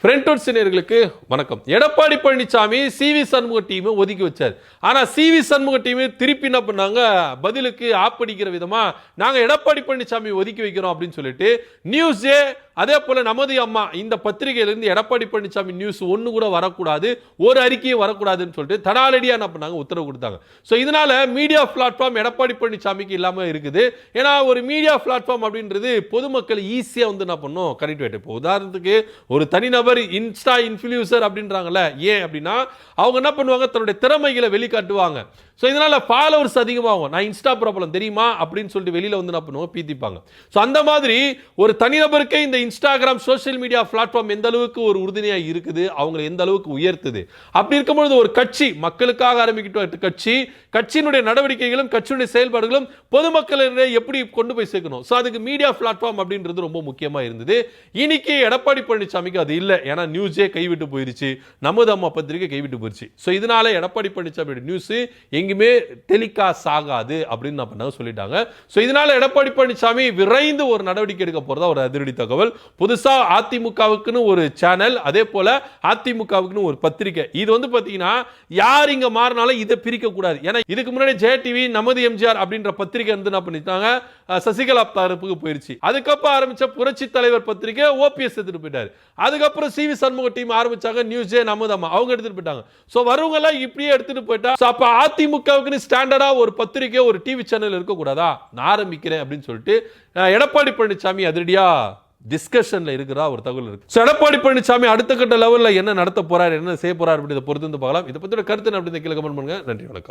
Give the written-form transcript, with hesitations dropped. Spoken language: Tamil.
ஃப்ரெண்டோட் சினியர்களுக்கு வணக்கம். எடப்பாடி பழனிசாமி சிவி சண்முக டீமை ஒதுக்கி வச்சார். ஆனால் சிவி சண்முக டீமை திருப்பி என்ன பண்ணாங்க, பதிலுக்கு ஆப்படிக்கிற விதமா நாங்கள் எடப்பாடி பழனிசாமி ஒதுக்கி வைக்கிறோம் அப்படின்னு சொல்லிட்டு நியூஸே அதே போல நமது அம்மா இந்த பத்திரிகையிலிருந்து எடப்பாடி பழனிசாமி நியூஸ் ஒன்று கூட வரக்கூடாது, ஒரு அறிக்கையும் வரக்கூடாதுன்னு சொல்லிட்டு தனாலடியாக என்ன பண்ணாங்க, உத்தரவு கொடுத்தாங்க. ஸோ இதனால மீடியா பிளாட்ஃபார்ம் எடப்பாடி பழனிசாமிக்கு இல்லாமல் இருக்குது. ஏன்னா ஒரு மீடியா பிளாட்ஃபார்ம் அப்படின்றது பொதுமக்கள் ஈஸியாக வந்து என்ன பண்ணும், கனெக்ட் ஆகிட்டு. இப்போ உதாரணத்துக்கு ஒரு தனிநபர் இன்ஸ்டா இன்ஃப்ளூயன்சர் அப்படின்றாங்கல்ல, ஏன் அப்படின்னா அவங்க என்ன பண்ணுவாங்க, தன்னுடைய திறமைகளை வெளிக்காட்டுவாங்க. ஸோ இதனால ஃபாலோவர்ஸ் அதிகமாகும். நான் இன்ஸ்டா ப்ராப்ளம் தெரியுமா அப்படின்னு சொல்லிட்டு வெளியில வந்து என்ன பண்ணுவோம், பீத்திப்பாங்க. ஸோ அந்த மாதிரி ஒரு தனிநபருக்கே இந்த இன்ஸ்டாகிராம் சோஷியல் மீடியா பிளாட்ஃபார்ம் எந்த அளவுக்கு ஒரு உறுதுணையாக இருக்குது, அவங்களை எந்த அளவுக்கு உயர்த்துது. அப்படி இருக்கும்பொழுது ஒரு கட்சி மக்களுக்காக ஆரம்பிக்கிட்ட கட்சி, கட்சியினுடைய நடவடிக்கைகளும் கட்சியினுடைய செயல்பாடுகளும் பொதுமக்களிடையே எப்படி கொண்டு போய் சேர்க்கணும். ஸோ அதுக்கு மீடியா பிளாட்ஃபார்ம் அப்படின்றது ரொம்ப முக்கியமாக இருந்தது. இன்னைக்கு எடப்பாடி பழனிசாமிக்கு அது இல்லை. ஏன்னா நியூஸே கைவிட்டு போயிருச்சு, நமது அம்மா பத்திரிகை கைவிட்டு போயிருச்சு. ஸோ இதனால எடப்பாடி பழனிசாமியோட நியூஸ் எங்குமே டெலிகாஸ்ட் ஆகாது அப்படின்னு நான் பண்ண சொல்லிட்டாங்க. ஸோ இதனால எடப்பாடி பழனிசாமி விரைந்து ஒரு நடவடிக்கை எடுக்க போறதா ஒரு அதிரடி தகவல். புதுசா அதிமுகவுக்குன்னு ஒரு சேனல், அதே போல அதிமுகவுக்குன்னு ஒரு பத்திரிகை. இது வந்து பாத்தீங்கன்னா யார் இங்க மாறினாலும் இதை பிரிக்க கூடாது. ஏன்னா இதுக்கு முன்னாடி ஜெய டிவி நமது எம்ஜிஆர் அப்படின்ற பத்திரிகை வந்து என்ன பண்ணிட்டாங்க, சசிகலா தரப்புக்கு போயிருச்சு. அதுக்கப்புறம் ஆரம்பிச்ச புரட்சி தலைவர் பத்திரிகை ஓபிஎஸ் எடுத்துட்டு போயிட்டாரு. அதுக்கப்புறம் சிவி சண்முக டீம் ஆரம்பிச்சாங்க, நியூஸே நமது அம்மா அவங்க எடுத்துட்டு போயிட்டாங்க. ஸோ வரவங்க எல்லாம் இப்படியே எடுத்துட்டு போயிட்டா அப்ப அதிமுகவுக்கு ஸ்டாண்டர்டா ஒரு பத்திரிகை ஒரு டிவி சேனல் இருக்கக்கூடாதா, நான் ஆரம்பிக்கிறேன் அப்படின்னு சொல்லிட்டு எடப்பாடி பழனிசாமி அதிரடியா டிஸ்கஷன்ல இருக்கிறா ஒரு தகவல் இருக்கு. ஸோ எடப்பாடி பழனிசாமி அடுத்த கட்ட லெவல்ல என்ன நடத்த போறாரு, என்ன செய்ய போறாரு அப்படின்றத பொறுத்து வந்து பார்க்கலாம். இதை பத்தின கருத்து அப்படி கீழே கமெண்ட் பண்ணுங்க. நன்றி, வணக்கம்.